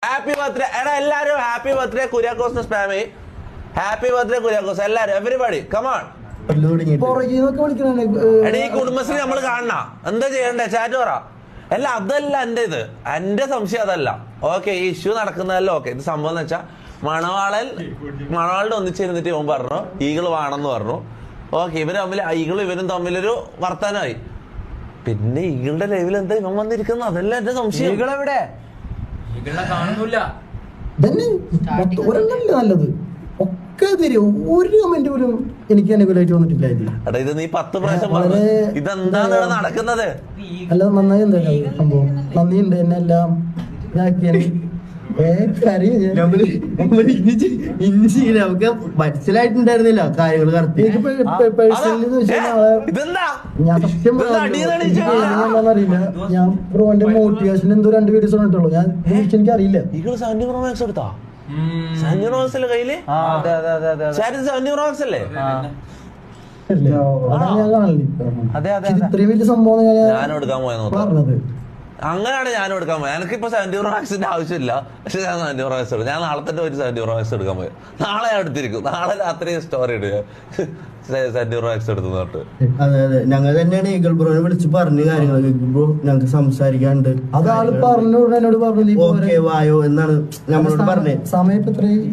Happy birthday എടാ എല്ലാരും happy birthday കുര്യാക്കോസിന് spam ചെയ്യും. ഹാപ്പി ബർത്ത്ഡേ കുര്യാക്കോസ് എല്ലാരും എവരിബഡി കമോൺ. എടാ ഈ കുടുംബശ്രീ നമ്മൾ കാണണ എന്താ ചെയ്യണ്ടേ ചാറ്റ് പറ. അല്ല അതല്ല എന്റെ എന്റെ സംശയം അതല്ല. ഓക്കെ ഈ ഇഷ്യൂ നടക്കുന്നതല്ല. ഓക്കെ ഇത് സംഭവം എന്ന് വെച്ചാൽ മണവാളുടെ ഒന്നിച്ചിരുന്നിട്ട് ഇവൻ പറഞ്ഞു ഈകള് വേണമെന്ന് പറഞ്ഞു. ഓക്കെ ഇവര് തമ്മിൽ ഇവരും തമ്മിലൊരു വർത്താനമായി. പിന്നെ ഈകളുടെ ലൈവിൽ എന്താ ഇവൻ വന്നിരിക്കുന്നത് അതല്ല എന്റെ സംശയം. ഈകളെവിടെ കാണുന്നില്ല നല്ലത് ഒക്കെ തരും. ഒരു കമന്റ് പോലും എനിക്ക് അനുകൂലമായിട്ട് വന്നിട്ടില്ല. എടാ ഇത് നീ 10 പ്രാവശ്യം പറഞ്ഞു ഇതെന്താണ് നടക്കുന്നത്. അല്ല നന്നായി എന്താ സംഭവം നന്ദിയുണ്ട് എന്നെ എല്ലാം നമുക്ക് മനസ്സിലായിട്ടുണ്ടായിരുന്നില്ല കാര്യങ്ങൾ കറക്റ്റ്. ഞാൻ സത്യം അറിയില്ല. ഞാൻ ബ്രോന്റെ മോട്ടിവേഷൻ എന്തോ 2 വീഡിയോസ് കണ്ടിട്ടുള്ളൂ. ഞാൻ എനിക്ക് അറിയില്ല. ഇത്രയും വലിയ സംഭവം ഞാൻ എടുക്കാൻ പോയത് അങ്ങനെയാണ് ഞാൻ എടുക്കാൻ പോയത്. എനിക്കിപ്പോ 70 റോമാക്സിന്റെ ആവശ്യമില്ല. പക്ഷെ ഞാൻ 70 റോമാക്സ് എടുക്കും. ഞാൻ നാളെ തന്നെ ഒരു 70 റോമാക്സ് എടുക്കാൻ പോയത്. നാളെ ഞാൻ എടുത്തിരിക്കും. നാളെ രാത്രി സ്റ്റോറി ഇടുക 70 റോമാക്സ് എടുത്തു തൊട്ട്. അതെ അതെ ഞങ്ങൾ തന്നെയാണ് ഈഗിൾ ബ്രോനെ വിളിച്ച് പറഞ്ഞ കാര്യങ്ങൾ. ബ്രോ ഞങ്ങൾക്ക് സംസാരിക്കാണ്ട് അതാള് പറഞ്ഞു എന്നോട് പറഞ്ഞു ഓക്കെ വായോ എന്നാണ് നമ്മളോട് പറഞ്ഞത്.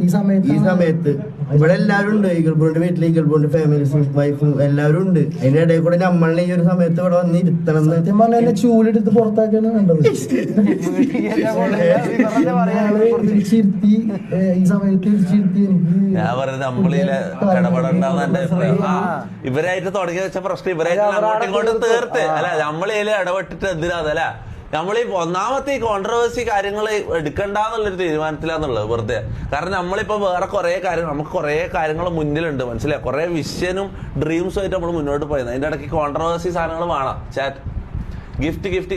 ഈ സമയത്ത് ഇവിടെ എല്ലാവരും ഉണ്ട്. ഈഗിൾ ബ്രോന്റെ വീട്ടിൽ ഈഗിൾ ബ്രോന്റെ ഫാമിലീസും വൈഫും എല്ലാവരും ഉണ്ട്. അതിന്റെ ഇടയിൽ കൂടെ നമ്മളെ ഈ ഒരു സമയത്ത് ഇവിടെ വന്ന് ഇരുത്തണം. സത്യം പറഞ്ഞാൽ എന്നെ ചൂലെടുത്ത് പുറത്താക്കിയാണ് വേണ്ടത്. തിരിച്ചിരുത്തി ഈ സമയത്ത് തിരിച്ചിരുത്തി എനിക്ക് ഞാൻ പറയുന്നത് നമ്മളിലെ ഇടപെടണ്ടാവുന്ന എന്റെ അഭിപ്രായം. ഇവരായിട്ട് തുടങ്ങി വെച്ച പ്രശ്നം ഇവരായിട്ട് അങ്ങോട്ടും ഇങ്ങോട്ടും തീർത്ത് അല്ല നമ്മളിതിൽ ഇടപെട്ടിട്ട് എന്തിനാതല്ല നമ്മളീ ഒന്നാമത്തെ ഈ കോൺട്രവേഴ്സി കാര്യങ്ങൾ എടുക്കണ്ടെന്നുള്ളൊരു തീരുമാനത്തിലാന്നുള്ളത് വെറുതെ. കാരണം നമ്മളിപ്പോ വേറെ കുറെ കാര്യങ്ങൾ നമുക്ക് കുറെ കാര്യങ്ങൾ മുന്നിലുണ്ട് മനസ്സിലായി. കുറെ വിഷനും ഡ്രീംസും ആയിട്ട് നമ്മൾ മുന്നോട്ട് പോയത്. അതിന്റെ ഇടയ്ക്ക് കോൺട്രവേഴ്സി സാധനങ്ങൾ വേണം. Chat gift